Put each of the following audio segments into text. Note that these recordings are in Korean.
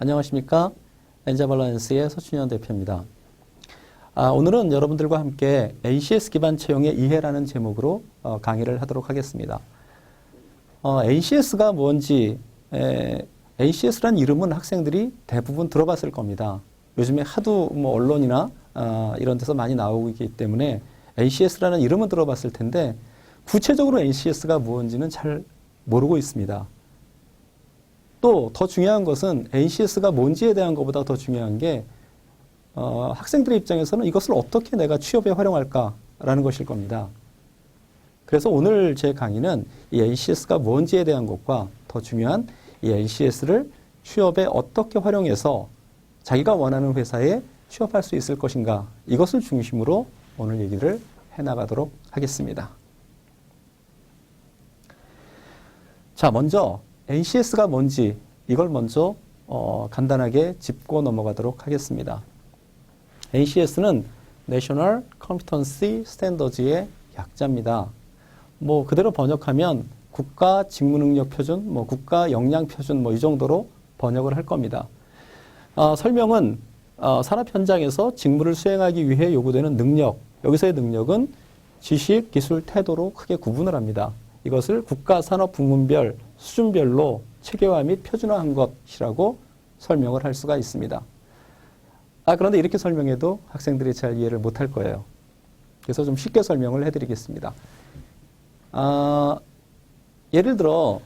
안녕하십니까? 엔자발란스의 서춘현 대표입니다. 오늘은 여러분들과 함께 ACS 기반 채용의 이해라는 제목으로 강의를 하도록 하겠습니다. ACS가 뭔지, ACS라는 이름은 학생들이 대부분 들어봤을 겁니다. 요즘에 하도 언론이나 이런 데서 많이 나오고 있기 때문에 ACS라는 이름은 들어봤을 텐데 구체적으로 ACS가 무엇인지는 잘 모르고 있습니다. 또 더 중요한 것은 ACS가 뭔지에 대한 것보다 더 중요한 게 학생들의 입장에서는 이것을 어떻게 내가 취업에 활용할까라는 것일 겁니다. 그래서 오늘 제 강의는 이 ACS가 뭔지에 대한 것과 더 중요한 이 ACS를 취업에 어떻게 활용해서 자기가 원하는 회사에 취업할 수 있을 것인가, 이것을 중심으로 오늘 얘기를 해나가도록 하겠습니다. 자, 먼저 ACS가 뭔지 이걸 먼저 간단하게 짚고 넘어가도록 하겠습니다. ACS는 National Competency Standards의 약자입니다. 그대로 번역하면 국가 직무능력 표준, 국가 역량 표준 이 정도로 번역을 할 겁니다. 설명은 산업 현장에서 직무를 수행하기 위해 요구되는 능력, 여기서의 능력은 지식, 기술, 태도로 크게 구분을 합니다. 이것을 국가 산업 부문별, 수준별로 체계화 및 표준화한 것이라고 설명을 할 수가 있습니다. 그런데 이렇게 설명해도 학생들이 잘 이해를 못할 거예요. 그래서 좀 쉽게 설명을 해드리겠습니다. 예를 들어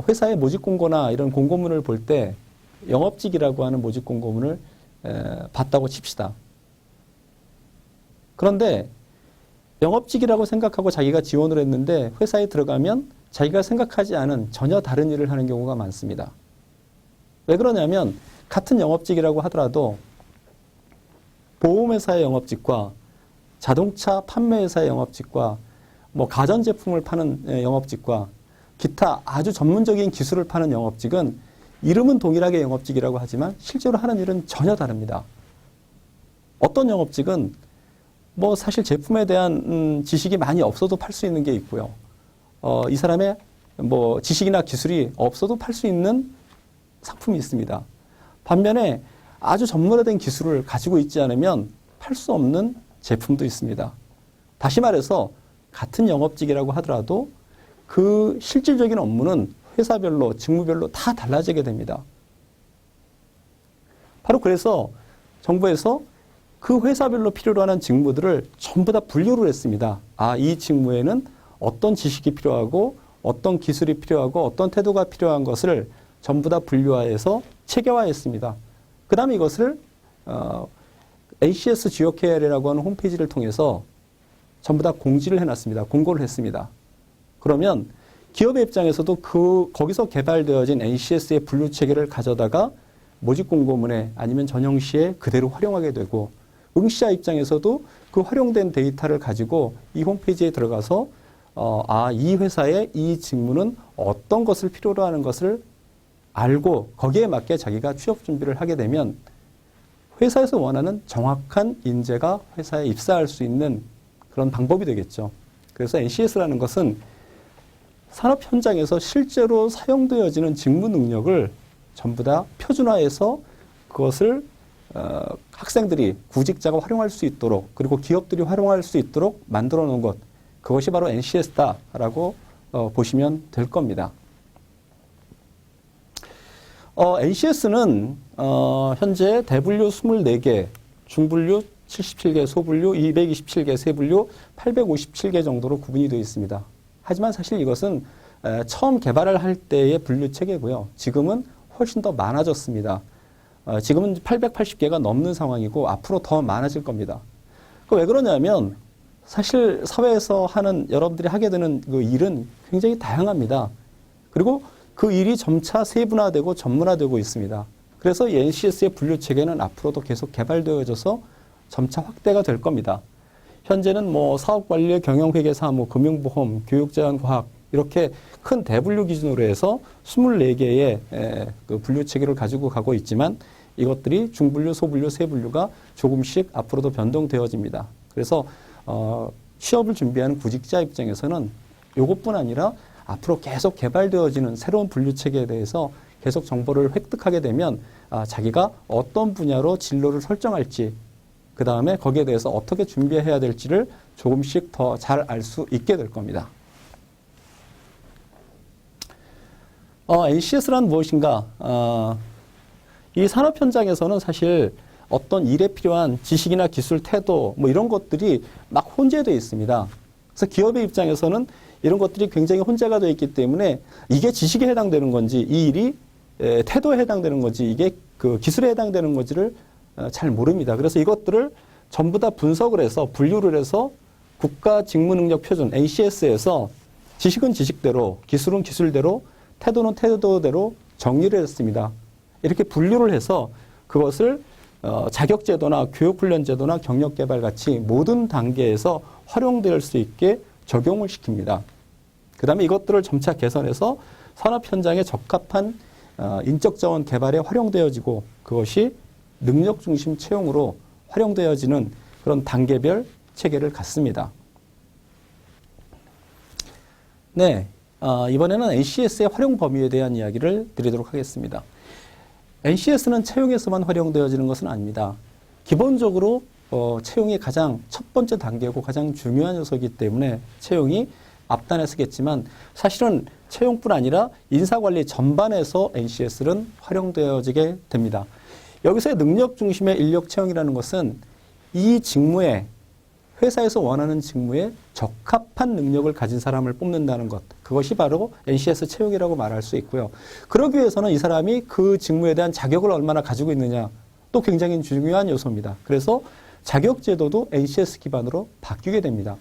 회사의 모집 공고나 이런 공고문을 볼 때 영업직이라고 하는 모집 공고문을 봤다고 칩시다. 그런데 영업직이라고 생각하고 자기가 지원을 했는데 회사에 들어가면 자기가 생각하지 않은 전혀 다른 일을 하는 경우가 많습니다. 왜 그러냐면 같은 영업직이라고 하더라도 보험회사의 영업직과 자동차 판매회사의 영업직과 가전제품을 파는 영업직과 기타 아주 전문적인 기술을 파는 영업직은 이름은 동일하게 영업직이라고 하지만 실제로 하는 일은 전혀 다릅니다. 어떤 영업직은 사실 제품에 대한 지식이 많이 없어도 팔 수 있는 게 있고요. 이 사람의 지식이나 기술이 없어도 팔 수 있는 상품이 있습니다. 반면에 아주 전문화된 기술을 가지고 있지 않으면 팔 수 없는 제품도 있습니다. 다시 말해서 같은 영업직이라고 하더라도 그 실질적인 업무는 회사별로, 직무별로 다 달라지게 됩니다. 바로 그래서 정부에서 그 회사별로 필요로 하는 직무들을 전부 다 분류를 했습니다. 이 직무에는 어떤 지식이 필요하고 어떤 기술이 필요하고 어떤 태도가 필요한 것을 전부 다 분류화해서 체계화했습니다. 그 다음에 이것을 ACS 지오케어라고 하는 홈페이지를 통해서 전부 다 공지를 해놨습니다. 공고를 했습니다. 그러면 기업의 입장에서도 거기서 개발되어진 ACS의 분류 체계를 가져다가 모집 공고문에 아니면 전형시에 그대로 활용하게 되고, 응시자 입장에서도 그 활용된 데이터를 가지고 이 홈페이지에 들어가서 이 회사의 이 직무는 어떤 것을 필요로 하는 것을 알고 거기에 맞게 자기가 취업 준비를 하게 되면 회사에서 원하는 정확한 인재가 회사에 입사할 수 있는 그런 방법이 되겠죠. 그래서 NCS라는 것은 산업 현장에서 실제로 사용되어지는 직무 능력을 전부 다 표준화해서 그것을 학생들이, 구직자가 활용할 수 있도록, 그리고 기업들이 활용할 수 있도록 만들어 놓은 것, 그것이 바로 NCS다라고 보시면 될 겁니다. NCS는 현재 대분류 24개, 중분류 77개, 소분류 227개, 세분류 857개 정도로 구분이 되어 있습니다. 하지만 사실 이것은 처음 개발을 할 때의 분류 체계고요. 지금은 훨씬 더 많아졌습니다. 지금은 880개가 넘는 상황이고 앞으로 더 많아질 겁니다. 왜 그러냐면 사실 사회에서 여러분들이 하게 되는 그 일은 굉장히 다양합니다. 그리고 그 일이 점차 세분화되고 전문화되고 있습니다. 그래서 이 NCS의 분류 체계는 앞으로도 계속 개발되어져서 점차 확대가 될 겁니다. 현재는 사업관리, 경영회계, 사무, 금융보험, 교육자원과학 이렇게 큰 대분류 기준으로 해서 24개의 그 분류 체계를 가지고 가고 있지만 이것들이 중분류, 소분류, 세분류가 조금씩 앞으로도 변동되어집니다. 그래서 취업을 준비하는 구직자 입장에서는 이것뿐 아니라 앞으로 계속 개발되어지는 새로운 분류 체계에 대해서 계속 정보를 획득하게 되면 자기가 어떤 분야로 진로를 설정할지, 그 다음에 거기에 대해서 어떻게 준비해야 될지를 조금씩 더 잘 알 수 있게 될 겁니다. NCS란 무엇인가? 이 산업 현장에서는 사실 어떤 일에 필요한 지식이나 기술, 태도 뭐 이런 것들이 막 혼재되어 있습니다. 그래서 기업의 입장에서는 이런 것들이 굉장히 혼재가 되어 있기 때문에 이게 지식에 해당되는 건지, 이 일이 태도에 해당되는 건지, 이게 그 기술에 해당되는 건지를 잘 모릅니다. 그래서 이것들을 전부 다 분석을 해서 분류를 해서 국가직무능력표준 NCS에서 지식은 지식대로, 기술은 기술대로, 태도는 태도대로 정리를 했습니다. 이렇게 분류를 해서 그것을 자격제도나 교육훈련제도나 경력개발 같이 모든 단계에서 활용될 수 있게 적용을 시킵니다. 그 다음에 이것들을 점차 개선해서 산업 현장에 적합한 인적자원 개발에 활용되어지고 그것이 능력 중심 채용으로 활용되어지는 그런 단계별 체계를 갖습니다. 네, 이번에는 NCS의 활용 범위에 대한 이야기를 드리도록 하겠습니다. NCS는 채용에서만 활용되어지는 것은 아닙니다. 기본적으로 채용이 가장 첫 번째 단계고 가장 중요한 요소이기 때문에 채용이 앞단에 서겠지만 사실은 채용뿐 아니라 인사관리 전반에서 NCS는 활용되어지게 됩니다. 여기서의 능력 중심의 인력 채용이라는 것은 이 직무에 회사에서 원하는 직무에 적합한 능력을 가진 사람을 뽑는다는 것. 그것이 바로 NCS 채용이라고 말할 수 있고요. 그러기 위해서는 이 사람이 그 직무에 대한 자격을 얼마나 가지고 있느냐 또 굉장히 중요한 요소입니다. 그래서 자격제도도 NCS 기반으로 바뀌게 됩니다.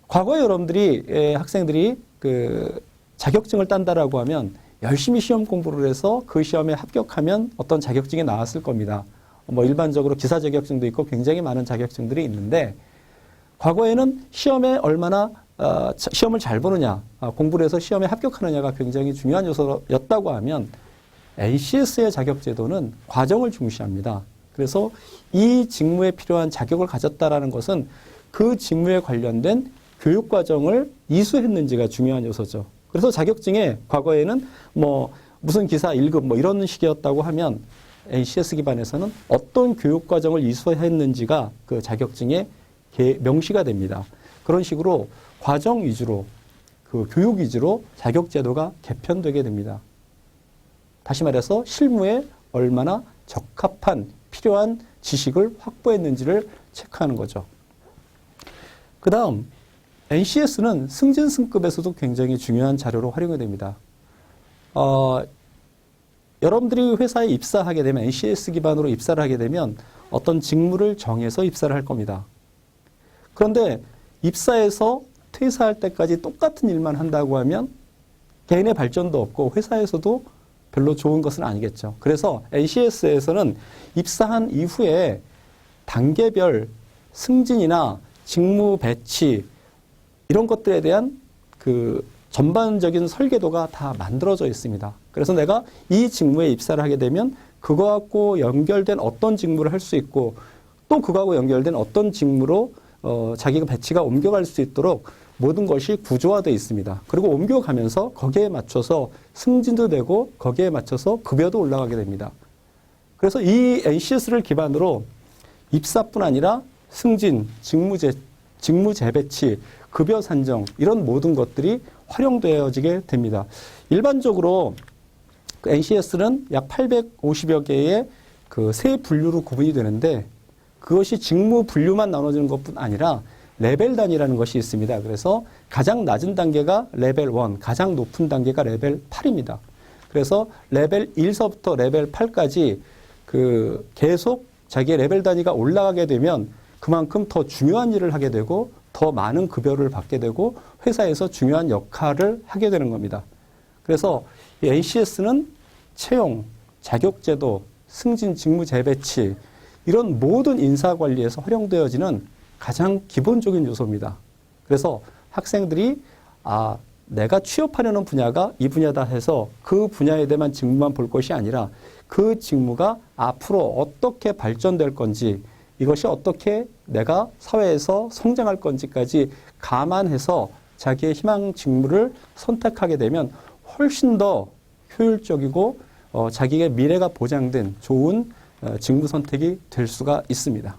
과거에 여러분들이 학생들이 그 자격증을 딴다라고 하면 열심히 시험 공부를 해서 그 시험에 합격하면 어떤 자격증이 나왔을 겁니다. 뭐 일반적으로 기사 자격증도 있고 굉장히 많은 자격증들이 있는데 과거에는 시험에 얼마나 시험을 잘 보느냐, 공부를 해서 시험에 합격하느냐가 굉장히 중요한 요소였다고 하면 NCS의 자격제도는 과정을 중시합니다. 그래서 이 직무에 필요한 자격을 가졌다라는 것은 그 직무에 관련된 교육 과정을 이수했는지가 중요한 요소죠. 그래서 자격증에 과거에는 뭐 무슨 기사 1급 뭐 이런 식이었다고 하면 NCS 기반에서는 어떤 교육 과정을 이수했는지가 그 자격증에 명시가 됩니다. 그런 식으로 과정 위주로 그 교육 위주로 자격제도가 개편되게 됩니다. 다시 말해서 실무에 얼마나 적합한 필요한 지식을 확보했는지를 체크하는 거죠. 그 다음 NCS는 승진승급에서도 굉장히 중요한 자료로 활용이 됩니다. 여러분들이 회사에 입사하게 되면 NCS 기반으로 입사를 하게 되면 어떤 직무를 정해서 입사를 할 겁니다. 그런데 입사해서 퇴사할 때까지 똑같은 일만 한다고 하면 개인의 발전도 없고 회사에서도 별로 좋은 것은 아니겠죠. 그래서 NCS에서는 입사한 이후에 단계별 승진이나 직무 배치 이런 것들에 대한 그 전반적인 설계도가 다 만들어져 있습니다. 그래서 내가 이 직무에 입사를 하게 되면 그거하고 연결된 어떤 직무를 할 수 있고 또 그거하고 연결된 어떤 직무로 자기가 배치가 옮겨갈 수 있도록 모든 것이 구조화되어 있습니다. 그리고 옮겨가면서 거기에 맞춰서 승진도 되고 거기에 맞춰서 급여도 올라가게 됩니다. 그래서 이 NCS를 기반으로 입사뿐 아니라 승진, 직무 재배치, 급여 산정 이런 모든 것들이 활용되어지게 됩니다. 일반적으로 그 NCS는 약 850여 개의 그 세 분류로 구분이 되는데 그것이 직무 분류만 나눠지는 것뿐 아니라 레벨 단위라는 것이 있습니다. 그래서 가장 낮은 단계가 레벨 1, 가장 높은 단계가 레벨 8입니다. 그래서 레벨 1서부터 레벨 8까지 그 계속 자기의 레벨 단위가 올라가게 되면 그만큼 더 중요한 일을 하게 되고 더 많은 급여를 받게 되고 회사에서 중요한 역할을 하게 되는 겁니다. 그래서 이 NCS는 채용, 자격제도, 승진, 직무 재배치 이런 모든 인사관리에서 활용되어지는 가장 기본적인 요소입니다. 그래서 학생들이 내가 취업하려는 분야가 이 분야다 해서 그 분야에 대한 직무만 볼 것이 아니라 그 직무가 앞으로 어떻게 발전될 건지 이것이 어떻게 내가 사회에서 성장할 건지까지 감안해서 자기의 희망 직무를 선택하게 되면 훨씬 더 효율적이고 자기의 미래가 보장된 좋은 직무 선택이 될 수가 있습니다.